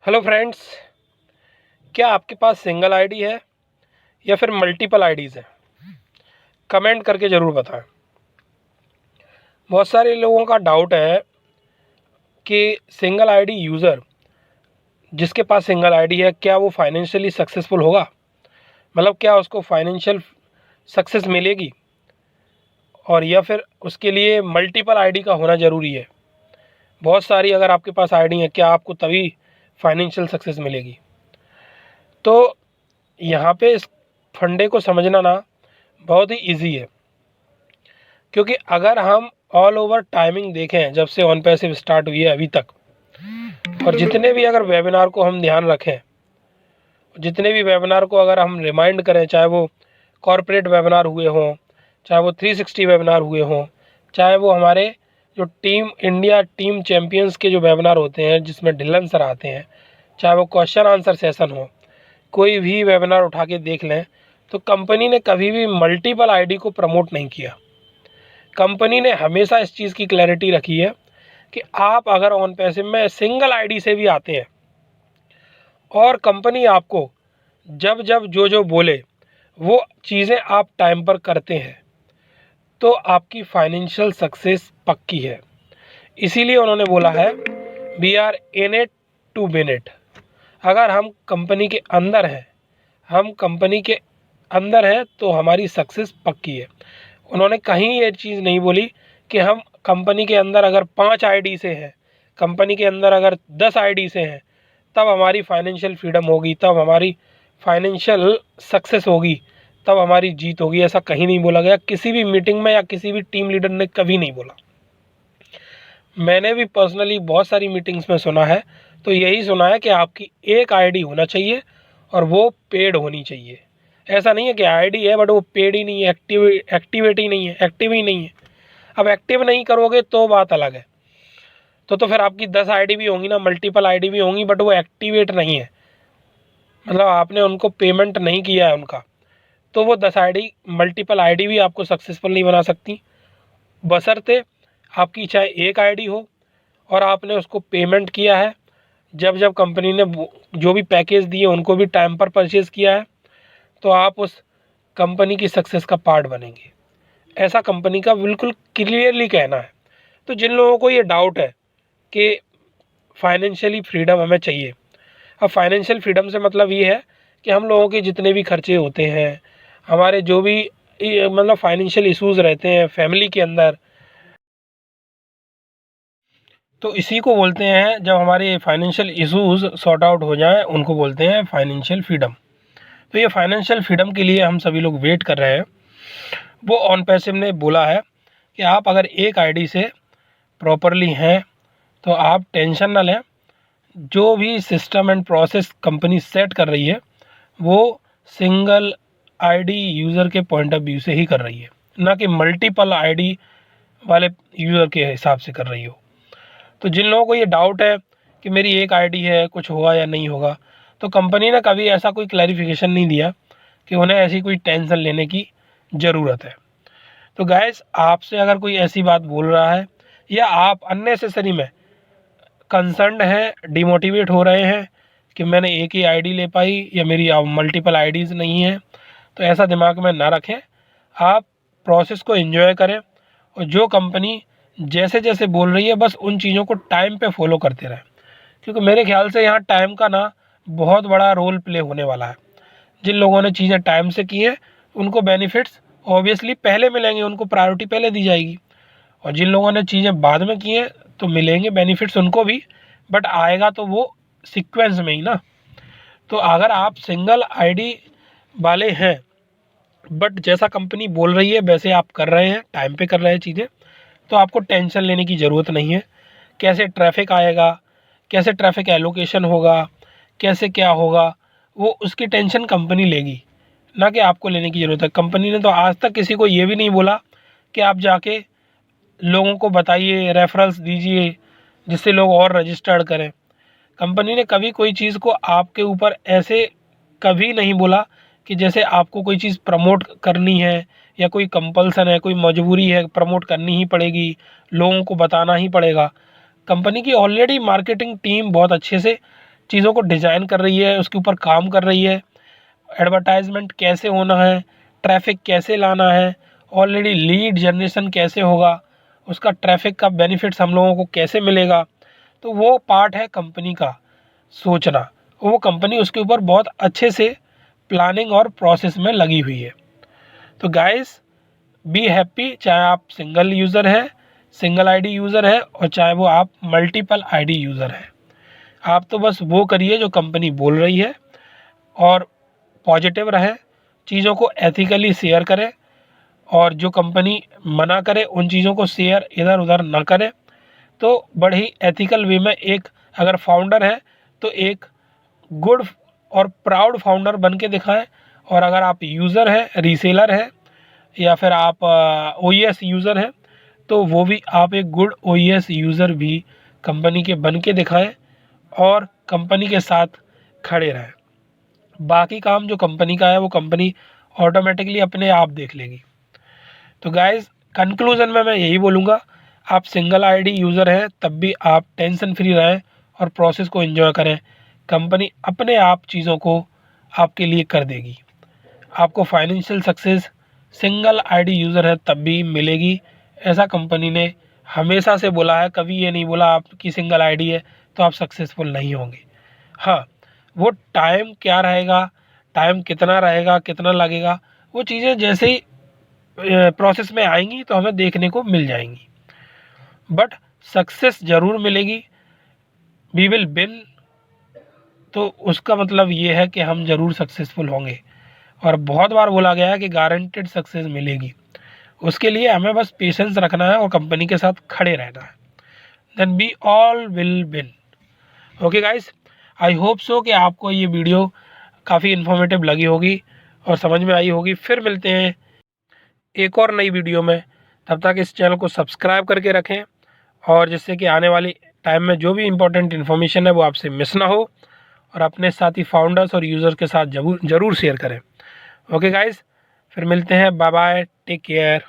Hello friends, क्या आपके पास single ID है या फिर मल्टीपल आईडीज़ हैं? कमेंट करके ज़रूर बताएं। बहुत सारे लोगों का डाउट है कि सिंगल आईडी यूज़र जिसके पास सिंगल आईडी है, क्या वो फाइनेंशियली सक्सेसफुल होगा? मतलब क्या उसको फाइनेंशियल सक्सेस मिलेगी, और या फिर उसके लिए मल्टीपल आईडी का होना ज़रूरी है? बहुत सारी अगर आपके पास आईडी है, क्या आपको तभी फाइनेंशियल सक्सेस मिलेगी? तो यहाँ पे इस फंडे को समझना ना बहुत ही ईजी है, क्योंकि अगर हम ऑल ओवर टाइमिंग देखें, जब से ऑन पैसिव स्टार्ट हुई है अभी तक, और जितने भी अगर वेबिनार को हम ध्यान रखें, जितने भी वेबिनार को अगर हम रिमाइंड करें, चाहे वो कॉरपोरेट वेबिनार हुए हों, चाहे वो 360 वेबिनार हुए हों, चाहे वो हमारे जो टीम इंडिया टीम चैम्पियंस के जो वेबिनार होते हैं जिसमें ढिल्लन सर आते हैं, चाहे वो क्वेश्चन आंसर सेशन हो, कोई भी वेबिनार उठा के देख लें, तो कंपनी ने कभी भी मल्टीपल आईडी को प्रमोट नहीं किया। कंपनी ने हमेशा इस चीज़ की क्लैरिटी रखी है कि आप अगर ऑन पैसिव में सिंगल आईडी से भी आते हैं और कंपनी आपको जब जब जो जो बोले वो चीज़ें आप टाइम पर करते हैं, तो आपकी फाइनेंशियल सक्सेस पक्की है। इसीलिए उन्होंने बोला है, we are in it to win it. अगर हम कंपनी के अंदर हैं, तो हमारी सक्सेस पक्की है। उन्होंने कहीं ये चीज़ नहीं बोली कि हम कंपनी के अंदर अगर 5 आईडी से हैं, कंपनी के अंदर अगर 10 आईडी से हैं, तब हमारी फाइनेंशियल फ्रीडम होगी, तब हमारी फाइनेंशियल सक्सेस होगी, तब हमारी जीत होगी। ऐसा कहीं नहीं बोला गया, किसी भी मीटिंग में या किसी भी टीम लीडर ने कभी नहीं बोला। मैंने भी पर्सनली बहुत सारी मीटिंग्स में सुना है, तो यही सुना है कि आपकी एक आईडी होना चाहिए और वो पेड होनी चाहिए। ऐसा नहीं है कि आईडी है बट वो पेड ही नहीं है, एक्टिव ही नहीं है। अब एक्टिव नहीं करोगे तो बात अलग है, तो फिर आपकी 10 आईडी भी होंगी ना, मल्टीपल आईडी भी होंगी, बट वो एक्टिवेट नहीं है, मतलब आपने उनको पेमेंट नहीं किया है उनका, तो वो 10 आईडी मल्टीपल आईडी भी आपको सक्सेसफुल नहीं बना सकती। बशर्ते आपकी चाहे एक आईडी हो और आपने उसको पेमेंट किया है, जब जब कंपनी ने जो भी पैकेज दिए उनको भी टाइम पर परचेज़ किया है, तो आप उस कंपनी की सक्सेस का पार्ट बनेंगे। ऐसा कंपनी का बिल्कुल क्लियरली कहना है। तो जिन लोगों को ये डाउट है कि फाइनेंशियली फ्रीडम हमें चाहिए, अब फाइनेंशियल फ्रीडम से मतलब ये है कि हम लोगों के जितने भी खर्चे होते हैं, हमारे जो भी मतलब फाइनेंशियल इश्यूज़ रहते हैं फैमिली के अंदर, तो इसी को बोलते हैं, जब हमारे फाइनेंशियल इश्यूज़ सॉर्ट आउट हो जाएं उनको बोलते हैं फाइनेंशियल फ्रीडम। तो ये फाइनेंशियल फ्रीडम के लिए हम सभी लोग वेट कर रहे हैं। वो ऑन पैसिव ने बोला है कि आप अगर एक आईडी से प्रॉपरली हैं तो आप टेंशन ना लें, जो भी system and process company set कर रही है वो सिंगल आईडी यूज़र के पॉइंट ऑफ व्यू से ही कर रही है, ना कि मल्टीपल आईडी वाले यूज़र के हिसाब से कर रही हो। तो जिन लोगों को ये डाउट है कि मेरी एक आईडी है, कुछ होगा या नहीं होगा, तो कंपनी ने कभी ऐसा कोई क्लैरिफिकेशन नहीं दिया कि उन्हें ऐसी कोई टेंशन लेने की ज़रूरत है। तो गाइस, आपसे अगर कोई ऐसी बात बोल रहा है या आप अननेसेसरी में कंसर्न्ड हैं, डिमोटिवेट हो रहे हैं कि मैंने एक ही आईडी ले पाई या मेरी मल्टीपल आईडीज़ नहीं हैं, तो ऐसा दिमाग में ना रखें। आप प्रोसेस को एंजॉय करें और जो कंपनी जैसे जैसे बोल रही है बस उन चीज़ों को टाइम पे फॉलो करते रहें, क्योंकि मेरे ख्याल से यहाँ टाइम का ना बहुत बड़ा रोल प्ले होने वाला है। जिन लोगों ने चीज़ें टाइम से की है उनको बेनिफिट्स ऑब्वियसली पहले मिलेंगे, उनको प्रायोरिटी पहले दी जाएगी, और जिन लोगों ने चीज़ें बाद में की हैं तो मिलेंगे बेनिफिट्स उनको भी, बट आएगा तो वो सीक्वेंस में ही ना। तो अगर आप सिंगल आईडी वाले हैं बट जैसा कंपनी बोल रही है वैसे आप कर रहे हैं, टाइम पे कर रहे हैं चीज़ें, तो आपको टेंशन लेने की ज़रूरत नहीं है। कैसे ट्रैफिक आएगा, कैसे ट्रैफिक एलोकेशन होगा, कैसे क्या होगा, वो उसकी टेंशन कंपनी लेगी, ना कि आपको लेने की ज़रूरत है। कंपनी ने तो आज तक किसी को ये भी नहीं बोला कि आप जाके लोगों को बताइए, रेफरल्स दीजिए जिससे लोग और रजिस्टर्ड करें। कंपनी ने कभी कोई चीज़ को आपके ऊपर ऐसे कभी नहीं बोला कि जैसे आपको कोई चीज़ प्रमोट करनी है या कोई कंपल्सन है, कोई मजबूरी है, प्रमोट करनी ही पड़ेगी, लोगों को बताना ही पड़ेगा। कंपनी की ऑलरेडी मार्केटिंग टीम बहुत अच्छे से चीज़ों को डिज़ाइन कर रही है, उसके ऊपर काम कर रही है। एडवर्टाइजमेंट कैसे होना है, ट्रैफिक कैसे लाना है, ऑलरेडी लीड जनरेशन कैसे होगा, उसका ट्रैफिक का बेनिफिट्स हम लोगों को कैसे मिलेगा, तो वो पार्ट है कंपनी का सोचना। वो कंपनी उसके ऊपर बहुत अच्छे से प्लानिंग और प्रोसेस में लगी हुई है। तो गाइस, बी हैप्पी, चाहे आप सिंगल यूज़र है, सिंगल आईडी यूज़र है, और चाहे वो आप मल्टीपल आईडी यूज़र है। आप तो बस वो करिए जो कंपनी बोल रही है, और पॉजिटिव रहें, चीज़ों को एथिकली शेयर करें, और जो कंपनी मना करे उन चीज़ों को शेयर इधर उधर ना करें। तो बड़े ही एथिकल वे में एक अगर फाउंडर है तो एक गुड और प्राउड फाउंडर बन के दिखाएं। और अगर आप यूज़र हैं, रीसेलर है, या फिर आप OES यूज़र हैं, तो वो भी आप एक गुड OES यूज़र भी कंपनी के बन के दिखाएं और कंपनी के साथ खड़े रहें। बाकी काम जो कंपनी का है वो कंपनी ऑटोमेटिकली अपने आप देख लेगी। तो गाइज़, कंक्लूज़न में मैं यही बोलूँगा, आप सिंगल आईडी यूज़र हैं तब भी आप टेंशन फ्री रहें और प्रोसेस को एंजॉय करें। कंपनी अपने आप चीज़ों को आपके लिए कर देगी। आपको financial success single ID user है तब भी मिलेगी, ऐसा कंपनी ने हमेशा से बोला है। कभी ये नहीं बोला आपकी सिंगल आईडी है तो आप सक्सेसफुल नहीं होंगे। हाँ, वो टाइम क्या रहेगा, टाइम कितना रहेगा, कितना लगेगा, वो चीज़ें जैसे ही प्रोसेस में आएंगी तो हमें देखने को मिल जाएंगी। बट सक्सेस ज़रूर मिलेगी, वी विल विन। तो उसका मतलब ये है कि हम ज़रूर सक्सेसफुल होंगे, और बहुत बार बोला गया है कि गारंटेड सक्सेस मिलेगी। उसके लिए हमें बस पेशेंस रखना है और कंपनी के साथ खड़े रहना है, then we all will win. Okay guys, I hope so कि आपको ये वीडियो काफ़ी इन्फॉर्मेटिव लगी होगी और समझ में आई होगी। फिर मिलते हैं एक और नई वीडियो में। तब तक इस चैनल को सब्सक्राइब करके रखें, और जिससे कि आने वाली टाइम में जो भी इम्पोर्टेंट इन्फॉर्मेशन है वो आपसे मिस ना हो, और अपने साथी फाउंडर्स और यूज़र के साथ ज़रूर शेयर करें। ओके गाइस, फिर मिलते हैं। Bye bye, take care.